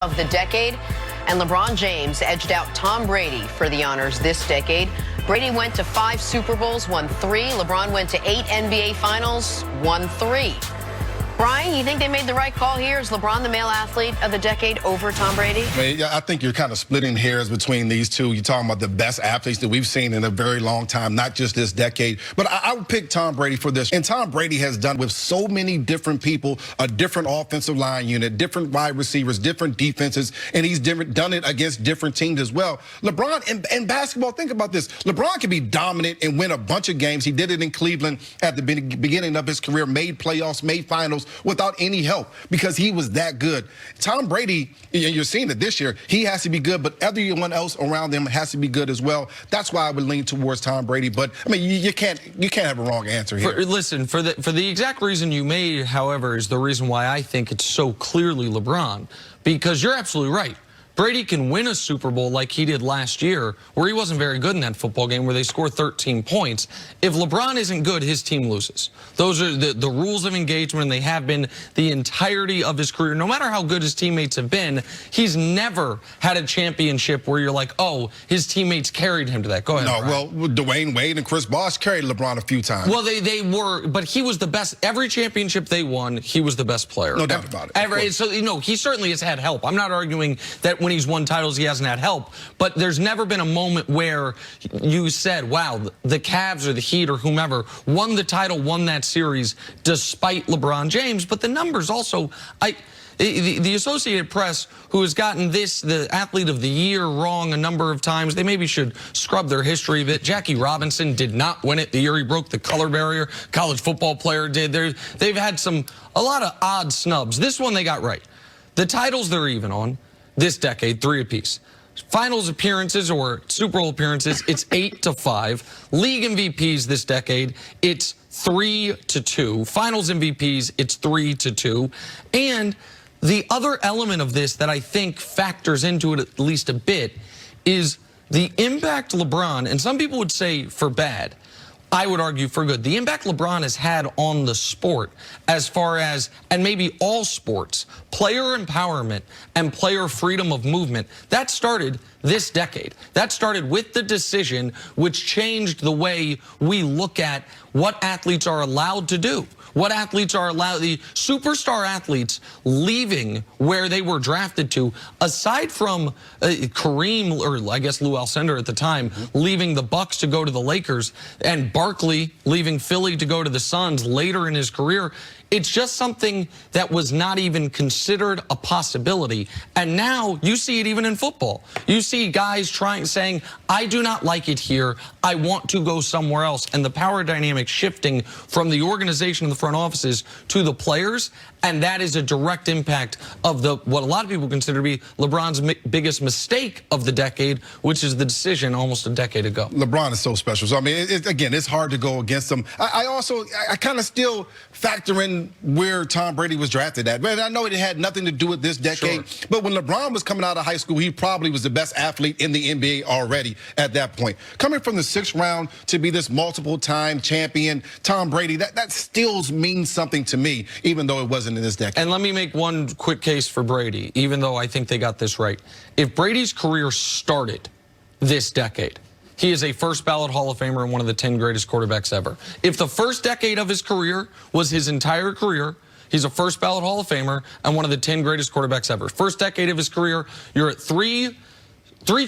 Of the decade, and LeBron James edged out Tom Brady for the honors this decade. Brady went to 5 Super Bowls, won 3. LeBron went to 8 NBA Finals, won 3. Brian, you think they made the right call here? Is LeBron the male athlete of the decade over Tom Brady? I think you're kind of splitting hairs between these two. You're talking about the best athletes that we've seen in a very long time, not just this decade. But I would pick Tom Brady for this. And Tom Brady has done with so many different people, a different offensive line unit, different wide receivers, different defenses, and he's done it against different teams as well. LeBron, in basketball, think about this. LeBron can be dominant and win a bunch of games. He did it in Cleveland at the beginning of his career, made playoffs, made finals, without any help because he was that good. Tom Brady, you're seeing it this year, he has to be good, but everyone else around him has to be good as well. That's why I would lean towards Tom Brady. But I mean, you can't have a wrong answer here. Listen, for the exact reason you made, however, is the reason why I think it's so clearly LeBron, because you're absolutely right. Brady can win a Super Bowl like he did last year, where he wasn't very good in that football game where they scored 13 points. If LeBron isn't good, his team loses. Those are the rules of engagement, and they have been the entirety of his career. No matter how good his teammates have been, he's never had a championship where you're like, oh, his teammates carried him to that. Go ahead, No, Brian. well, Dwayne Wade and Chris Bosh carried LeBron a few times. Well, they were, but he was the best. Every championship they won, he was the best player. No doubt about it. So, you know, he certainly has had help. I'm not arguing that when he's won titles, he hasn't had help, but there's never been a moment where you said, wow, the Cavs or the Heat or whomever won the title, won that series despite LeBron James. But the numbers also, the Associated Press, who has gotten the athlete of the year wrong a number of times, they maybe should scrub their history of it. Jackie Robinson did not win it the year he broke the color barrier. College football player did. They've had a lot of odd snubs. This one they got right. The titles they're even on this decade, 3 apiece. Finals appearances or Super Bowl appearances, it's 8-5. League MVPs this decade, it's 3-2. Finals MVPs, it's 3-2. And the other element of this that I think factors into it at least a bit is the impact LeBron, and some people would say for bad, I would argue for good. The impact LeBron has had on the sport as far as, and maybe all sports, player empowerment and player freedom of movement, that started this decade. That started with the decision which changed the way we look at what athletes are allowed to do. What athletes are allowed, the superstar athletes leaving where they were drafted to, aside from Kareem, or I guess Lou Alcindor at the time, leaving the Bucks to go to the Lakers, and Barkley leaving Philly to go to the Suns later in his career, it's just something that was not even considered a possibility. And now you see it even in football. You see guys saying, I do not like it here. I want to go somewhere else. And the power dynamic shifting from the organization and the front offices to the players. And that is a direct impact of what a lot of people consider to be LeBron's biggest mistake of the decade, which is the decision almost a decade ago. LeBron is so special. So, I mean, again, it's hard to go against him. I kind of still factor in where Tom Brady was drafted at. But I know it had nothing to do with this decade. Sure. But when LeBron was coming out of high school, he probably was the best athlete in the NBA already at that point. Coming from the 6th round to be this multiple-time champion, Tom Brady, that still means something to me, even though it wasn't in this decade. And let me make one quick case for Brady, even though I think they got this right. If Brady's career started this decade, he is a first-ballot Hall of Famer and one of the 10 greatest quarterbacks ever. If the first decade of his career was his entire career, he's a first-ballot Hall of Famer and one of the 10 greatest quarterbacks ever. First decade of his career, you're at three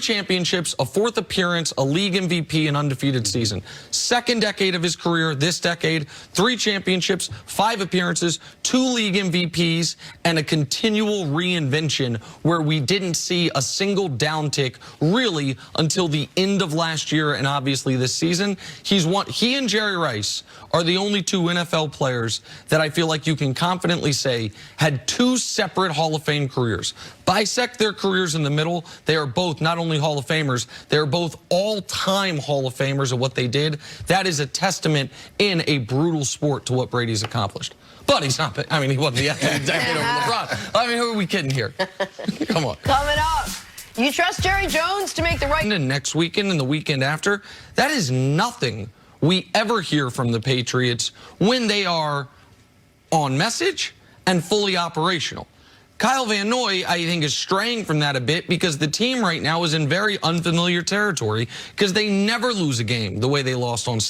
championships, a 4th appearance, a league MVP, and undefeated season. Second decade of his career, this decade, 3 championships, 5 appearances, 2 league MVPs, and a continual reinvention where we didn't see a single downtick really until the end of last year and obviously this season. He and Jerry Rice are the only 2 NFL players that I feel like you can confidently say had 2 separate Hall of Fame careers. Bisect their careers in the middle. They are both not only Hall of Famers, they're both all-time Hall of Famers of what they did. That is a testament in a brutal sport to what Brady's accomplished. But he's not, I mean, he wasn't the athlete decade over LeBron. I mean, who are we kidding here? Come on. Coming up, you trust Jerry Jones to make the right... And next weekend and the weekend after, that is nothing we ever hear from the Patriots when they are on message and fully operational. Kyle Van Noy, I think, is straying from that a bit because the team right now is in very unfamiliar territory because they never lose a game the way they lost on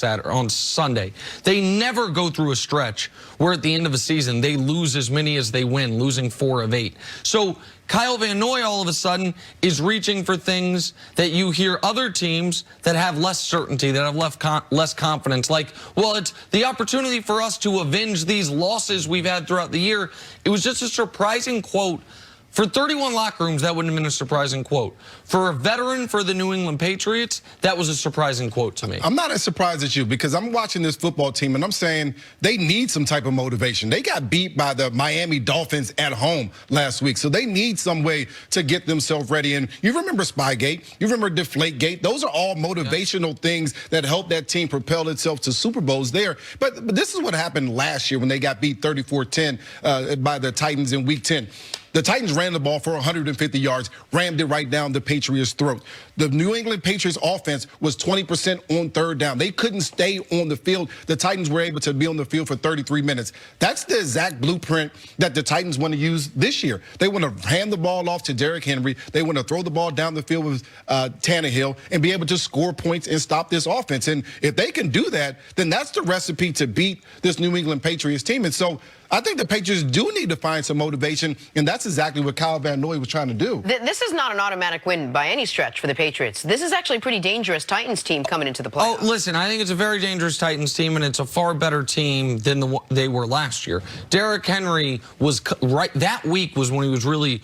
Sunday. They never go through a stretch where at the end of a season they lose as many as they win, losing 4 of 8. So Kyle Van Noy all of a sudden is reaching for things that you hear other teams that have less certainty, that have less confidence. Like, well, it's the opportunity for us to avenge these losses we've had throughout the year. It was just a surprising quote. For 31 locker rooms, that wouldn't have been a surprising quote. For a veteran for the New England Patriots, that was a surprising quote to me. I'm not as surprised as you because I'm watching this football team and I'm saying they need some type of motivation. They got beat by the Miami Dolphins at home last week, so they need some way to get themselves ready. And you remember Spygate, you remember Deflategate. Those are all motivational things that help that team propel itself to Super Bowls there. But this is what happened last year when they got beat 34-10 by the Titans in Week 10. The Titans ran the ball for 150 yards, rammed it right down the Patriots' throat. The New England Patriots offense was 20% on third down. They couldn't stay on the field. The Titans were able to be on the field for 33 minutes. That's the exact blueprint that the Titans want to use this year. They want to hand the ball off to Derrick Henry. They want to throw the ball down the field with Tannehill and be able to score points and stop this offense. And if they can do that, then that's the recipe to beat this New England Patriots team. And so I think the Patriots do need to find some motivation, and that's exactly what Kyle Van Noy was trying to do. This is not an automatic win by any stretch for the Patriots. This is actually a pretty dangerous Titans team coming into the playoffs. Oh, listen, I think it's a very dangerous Titans team, and it's a far better team than they were last year. Derrick Henry was right. That week was when he was really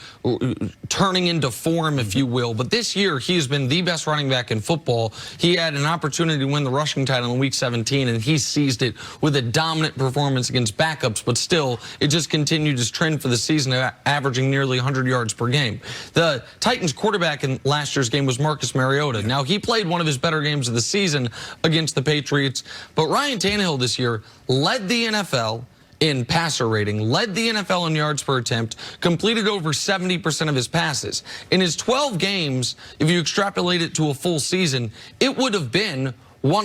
turning into form, if you will. But this year, he has been the best running back in football. He had an opportunity to win the rushing title in Week 17, and he seized it with a dominant performance against backups, but still, it just continued his trend for the season, averaging nearly 100 yards per game. The Titans quarterback in last year's game was Marcus Mariota. Now, he played one of his better games of the season against the Patriots, but Ryan Tannehill this year led the NFL in passer rating, led the NFL in yards per attempt, completed over 70% of his passes. In his 12 games, if you extrapolate it to a full season, it would have been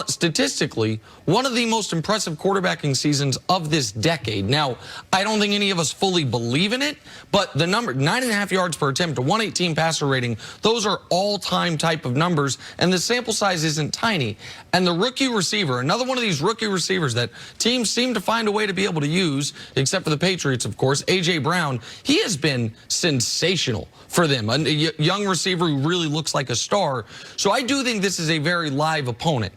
statistically, one of the most impressive quarterbacking seasons of this decade. Now, I don't think any of us fully believe in it, but the number, 9.5 yards per attempt, a 118 passer rating, those are all-time type of numbers, and the sample size isn't tiny. And the rookie receiver, another one of these rookie receivers that teams seem to find a way to be able to use, except for the Patriots, of course, A.J. Brown, he has been sensational for them. A young receiver who really looks like a star. So I do think this is a very live opponent.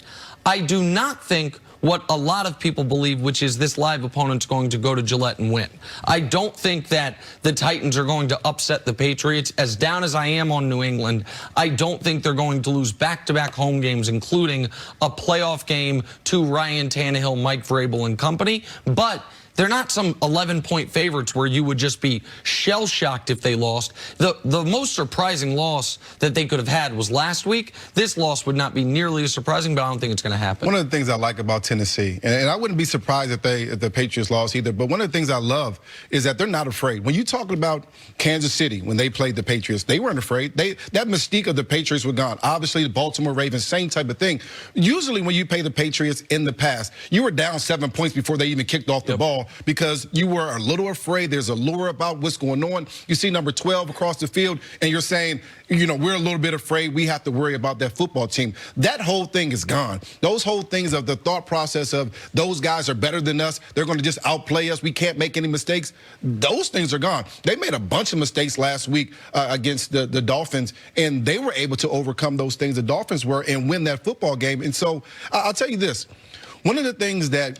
I do not think what a lot of people believe, which is this live opponent's going to go to Gillette and win. I don't think that the Titans are going to upset the Patriots. As down as I am on New England, I don't think they're going to lose back-to-back home games, including a playoff game to Ryan Tannehill, Mike Vrabel, and company. But they're not some 11-point favorites where you would just be shell-shocked if they lost. The most surprising loss that they could have had was last week. This loss would not be nearly as surprising, but I don't think it's going to happen. One of the things I like about Tennessee, and I wouldn't be surprised if the Patriots lost either, but one of the things I love is that they're not afraid. When you talk about Kansas City, when they played the Patriots, they weren't afraid. That mystique of the Patriots were gone. Obviously, the Baltimore Ravens, same type of thing. Usually when you play the Patriots in the past, you were down 7 points before they even kicked off the ball, because you were a little afraid. There's a lure about what's going on. You see number 12 across the field, and you're saying, you know, we're a little bit afraid. We have to worry about that football team. That whole thing is gone. Those whole things of the thought process of those guys are better than us, they're going to just outplay us, we can't make any mistakes, those things are gone. They made a bunch of mistakes last week against the Dolphins, and they were able to overcome those things the Dolphins were and win that football game. And so I'll tell you this, one of the things that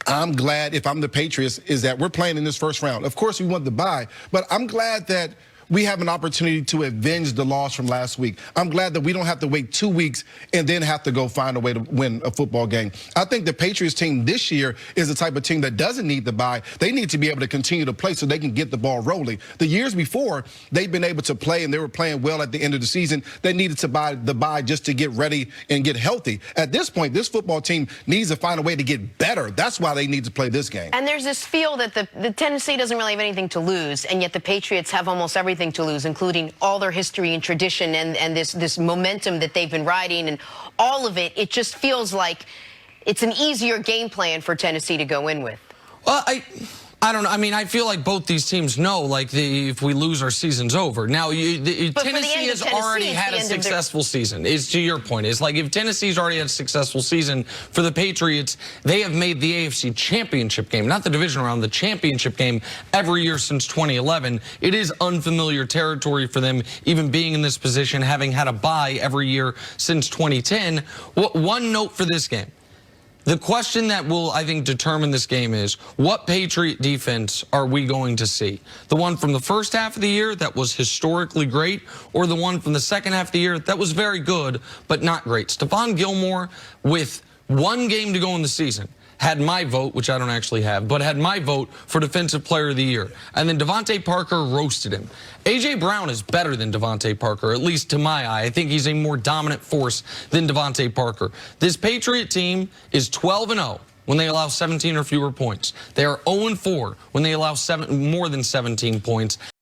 I'm glad, if I'm the Patriots, is that we're playing in this first round. Of course, we want the bye, but I'm glad that we have an opportunity to avenge the loss from last week. I'm glad that we don't have to wait 2 weeks and then have to go find a way to win a football game. I think the Patriots team this year is the type of team that doesn't need the bye. They need to be able to continue to play so they can get the ball rolling. The years before, they've been able to play and they were playing well at the end of the season. They needed to buy the bye just to get ready and get healthy. At this point, this football team needs to find a way to get better. That's why they need to play this game. And there's this feel that the Tennessee doesn't really have anything to lose, and yet the Patriots have almost everything to lose, including all their history and tradition and this momentum that they've been riding, and all of it. It just feels like it's an easier game plan for Tennessee to go in with. Well, I don't know. I mean, I feel like both these teams know, like, if we lose, our season's over. Now, Tennessee has already had a successful season, is to your point. It's like if Tennessee's already had a successful season, for the Patriots, they have made the AFC Championship game, not the division round, the championship game every year since 2011. It is unfamiliar territory for them, even being in this position, having had a bye every year since 2010. One note for this game. The question that will, I think, determine this game is, what Patriot defense are we going to see? The one from the first half of the year that was historically great, or the one from the second half of the year that was very good but not great? Stephon Gilmore, with one game to go in the season, had my vote, which I don't actually have, but had my vote for Defensive Player of the Year. And then Devontae Parker roasted him. A.J. Brown is better than Devontae Parker, at least to my eye. I think he's a more dominant force than Devontae Parker. This Patriot team is 12-0 when they allow 17 or fewer points. They are 0-4 when they allow more than 17 points.